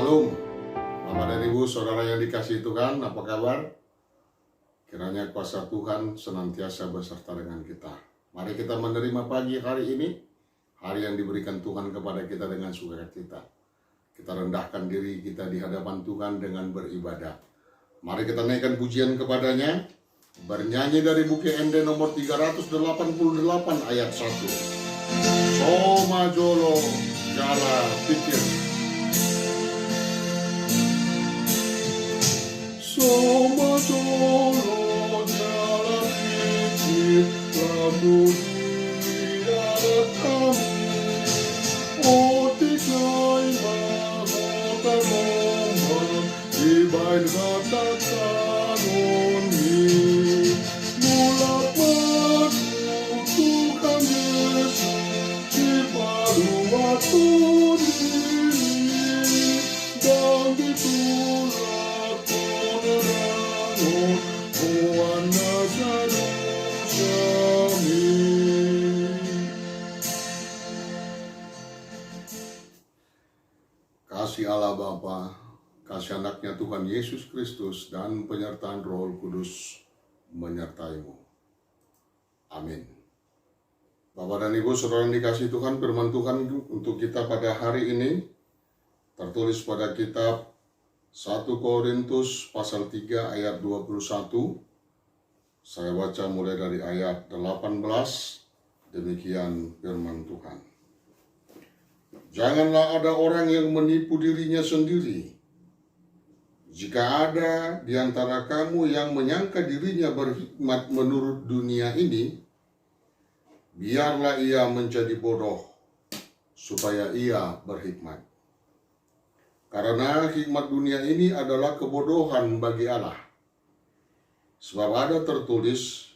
Shalom, Bapak dan Ibu, Saudara yang dikasihi Tuhan, apa kabar? Kiranya kuasa Tuhan senantiasa beserta dengan kita. Mari kita menerima pagi hari ini, hari yang diberikan Tuhan kepada kita dengan sukacita. Kita rendahkan diri kita di hadapan Tuhan dengan beribadah. Mari kita naikkan pujian kepadanya, bernyanyi dari buku ND nomor 388 ayat 1. Soma jolo jala pikir. Soma jolo jala pikir, lalu dia kami. Otikai mahota rombang, ibain kata kanoni. Mulak madu Tuhan Yesus, cipadu waktu ini. Dan ditulah konerangon, muana sadu kami. Kasih Allah Bapa, kasih anaknya Tuhan Yesus Kristus, dan penyertaan Roh Kudus menyertaimu. Amin. Bapak dan Ibu, Saudara yang dikasihi Tuhan, firman Tuhan untuk kita pada hari ini tertulis pada kitab 1 Korintus pasal 3 ayat 21. Saya baca mulai dari ayat 18. Demikian firman Tuhan. Janganlah ada orang yang menipu dirinya sendiri. Jika ada di antara kamu yang menyangka dirinya berhikmat menurut dunia ini, biarlah ia menjadi bodoh, supaya ia berhikmat. Karena hikmat dunia ini adalah kebodohan bagi Allah. Sebab ada tertulis,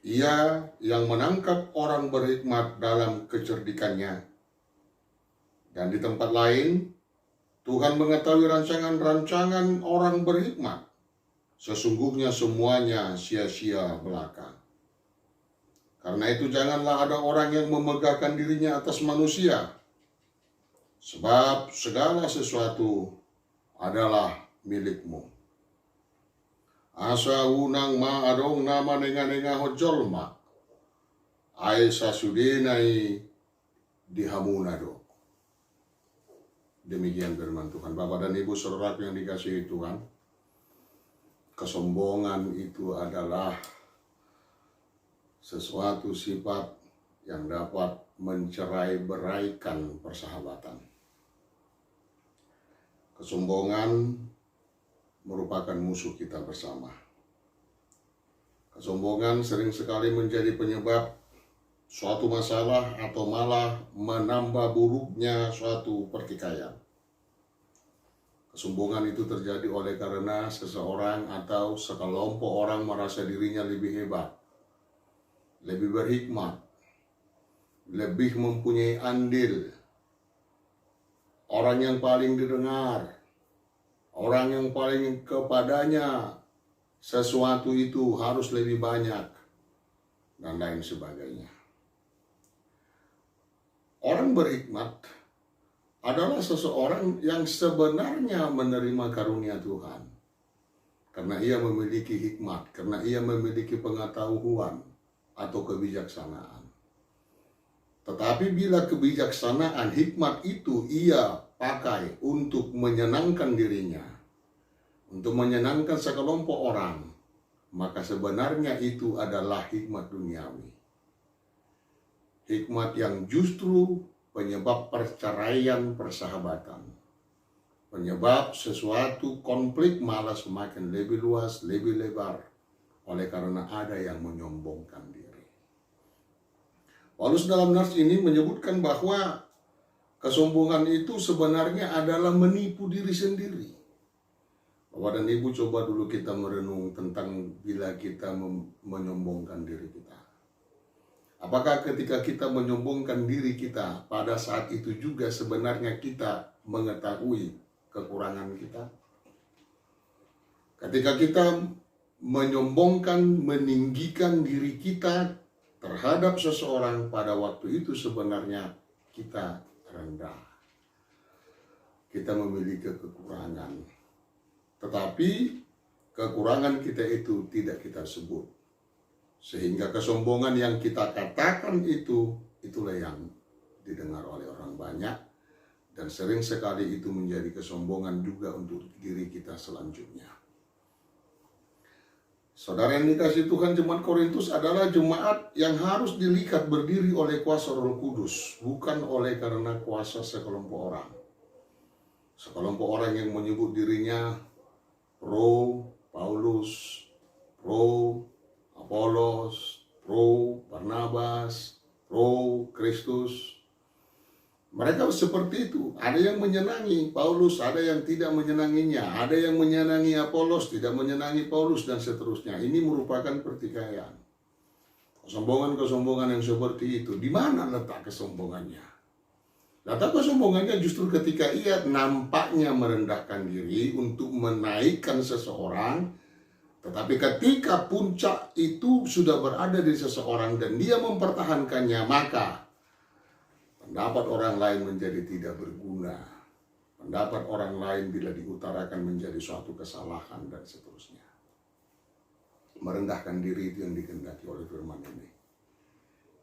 ia yang menangkap orang berhikmat dalam kecerdikannya. Dan di tempat lain, Tuhan mengetahui rancangan-rancangan orang berhikmat. Sesungguhnya semuanya sia-sia belaka. Karena itu janganlah ada orang yang memegahkan dirinya atas manusia. Sebab segala sesuatu adalah milikmu. Asa unang ma adong nama nenga-nenga hojolma. Aisa sudinai dihamunado. Demikian firman Tuhan. Bapak dan Ibu, Saudara yang dikasihi Tuhan, kesombongan itu adalah sesuatu sifat yang dapat mencerai-beraikan persahabatan. Kesombongan merupakan musuh kita bersama. Kesombongan sering sekali menjadi penyebab suatu masalah atau malah menambah buruknya suatu pertikaian. Kesombongan itu terjadi oleh karena seseorang atau sekelompok orang merasa dirinya lebih hebat, lebih berhikmat, lebih mempunyai andil, orang yang paling didengar, orang yang paling kepadanya sesuatu itu harus lebih banyak, dan lain sebagainya. Orang berhikmat adalah seseorang yang sebenarnya menerima karunia Tuhan. Karena ia memiliki hikmat, karena ia memiliki pengetahuan atau kebijaksanaan. Tetapi bila kebijaksanaan, hikmat itu ia pakai untuk menyenangkan dirinya, untuk menyenangkan sekelompok orang, maka sebenarnya itu adalah hikmat duniawi. Hikmat yang justru penyebab perceraian persahabatan. Penyebab sesuatu konflik malah semakin lebih luas, lebih lebar. Oleh karena ada yang menyombongkan diri. Paulus dalam nas ini menyebutkan bahwa kesombongan itu sebenarnya adalah menipu diri sendiri. Bapak dan Ibu, coba dulu kita merenung tentang bila kita menyombongkan diri kita. Apakah ketika kita menyombongkan diri kita, pada saat itu juga sebenarnya kita mengetahui kekurangan kita? Ketika kita menyombongkan, meninggikan diri kita terhadap seseorang, pada waktu itu sebenarnya kita rendah. kita memiliki kekurangan. Tetapi kekurangan kita itu tidak kita sebut. Sehingga kesombongan yang kita katakan itulah yang didengar oleh orang banyak. Dan sering sekali itu menjadi kesombongan juga untuk diri kita selanjutnya. Saudara yang dikasihi Tuhan, jemaat Korintus adalah jemaat yang harus dilihat berdiri oleh kuasa Roh Kudus, bukan oleh karena kuasa sekelompok orang. Sekelompok orang yang menyebut dirinya pro Paulus, pro Apolos, pro Barnabas, pro Kristus. Mereka seperti itu. Ada yang menyenangi Paulus, ada yang tidak menyenanginya. Ada yang menyenangi Apolos, tidak menyenangi Paulus, dan seterusnya. Ini merupakan pertikaian. Kesombongan-kesombongan yang seperti itu. Di mana letak kesombongannya? Letak kesombongannya justru ketika ia nampaknya merendahkan diri untuk menaikkan seseorang. Tetapi ketika puncak itu sudah berada di seseorang dan dia mempertahankannya, maka pendapat orang lain menjadi tidak berguna. Pendapat orang lain bila diutarakan menjadi suatu kesalahan dan seterusnya. Merendahkan diri itu yang dikehendaki oleh firman ini.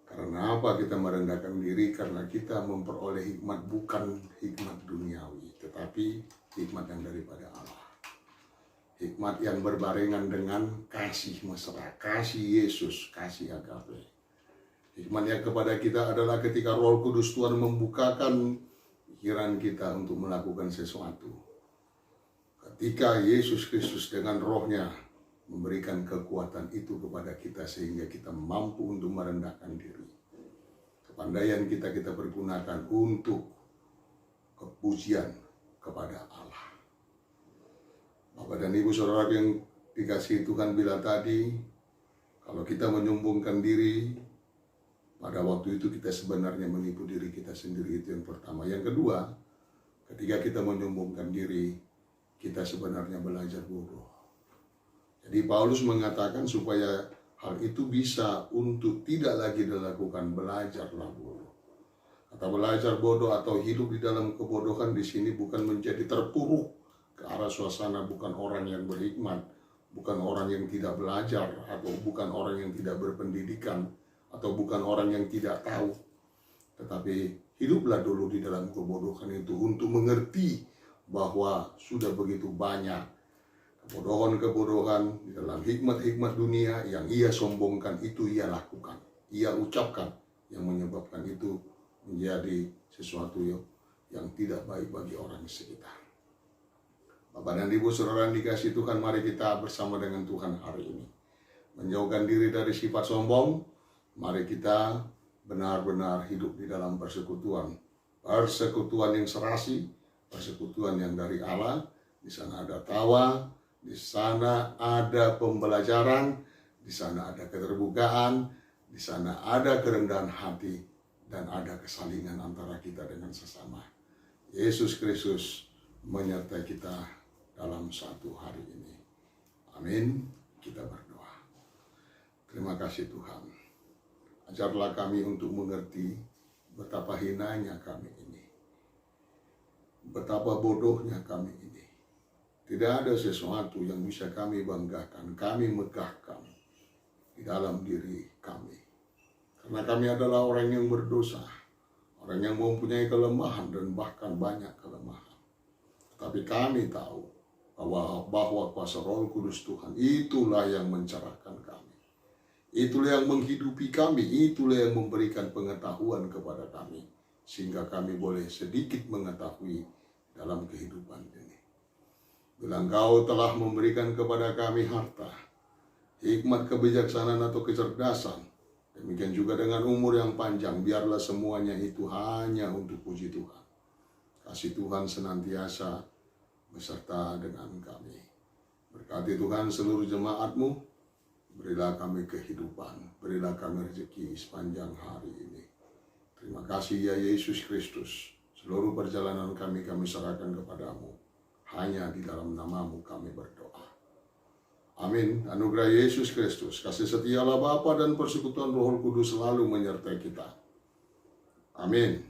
Karena apa kita merendahkan diri? Karena kita memperoleh hikmat bukan hikmat duniawi, tetapi hikmat yang daripada Allah. Hikmat yang berbarengan dengan kasih mesra, kasih Yesus, kasih agape. Hikmat yang kepada kita adalah ketika Roh Kudus Tuhan membukakan pikiran kita untuk melakukan sesuatu. Ketika Yesus Kristus dengan rohnya memberikan kekuatan itu kepada kita sehingga kita mampu untuk merendahkan diri. Kepandaian kita pergunakan untuk kepujian kepada Allah. Bapak dan Ibu Saudara yang dikasihi Tuhan, bila tadi kalau kita menyombongkan diri, pada waktu itu kita sebenarnya menipu diri kita sendiri, itu yang pertama. Yang kedua, ketika kita menyombongkan diri, kita sebenarnya belajar bodoh. Jadi Paulus mengatakan supaya hal itu bisa untuk tidak lagi dilakukan, belajarlah bodoh. Kata belajar bodoh atau hidup di dalam kebodohan di sini bukan menjadi terpuruk ke arah suasana, bukan orang yang berhikmat, bukan orang yang tidak belajar, atau bukan orang yang tidak berpendidikan, atau bukan orang yang tidak tahu. Tetapi hiduplah dulu di dalam kebodohan itu untuk mengerti bahwa sudah begitu banyak kebodohan-kebodohan di dalam hikmat-hikmat dunia yang ia sombongkan, itu ia lakukan, ia ucapkan, yang menyebabkan itu menjadi sesuatu yang tidak baik bagi orang sekitar. Bapak dan Ibu Saudara yang dikasihi Tuhan, mari kita bersama dengan Tuhan hari ini menjauhkan diri dari sifat sombong. Mari kita benar-benar hidup di dalam persekutuan. Persekutuan yang serasi, persekutuan yang dari Allah. Di sana ada tawa, di sana ada pembelajaran, di sana ada keterbukaan, di sana ada kerendahan hati, dan ada kesalingan antara kita dengan sesama. Yesus Kristus menyertai kita dalam satu hari ini. Amin. Kita berdoa. Terima kasih Tuhan. Ajarlah kami untuk mengerti betapa hinanya kami ini. Betapa bodohnya kami ini. Tidak ada sesuatu yang bisa kami banggakan, kami megahkan di dalam diri kami. Karena kami adalah orang yang berdosa, orang yang mempunyai kelemahan dan bahkan banyak kelemahan. Tapi kami tahu bahwa kuasa Roh Kudus Tuhan itulah yang mencerahkan kami. Itulah yang menghidupi kami, itulah yang memberikan pengetahuan kepada kami. Sehingga kami boleh sedikit mengetahui dalam kehidupan ini. Bila Engkau telah memberikan kepada kami harta, hikmat, kebijaksanaan atau kecerdasan, demikian juga dengan umur yang panjang, biarlah semuanya itu hanya untuk puji Tuhan. Kasih Tuhan senantiasa beserta dengan kami. Berkati Tuhan seluruh jemaat-Mu, berilah kami kehidupan, berilah kami rezeki sepanjang hari ini. Terima kasih ya Yesus Kristus, seluruh perjalanan kami serahkan kepadamu. Hanya di dalam nama-Mu kami berdoa. Amin. Anugerah Yesus Kristus, kasih setia Allah Bapa dan persekutuan Roh Kudus selalu menyertai kita. Amin.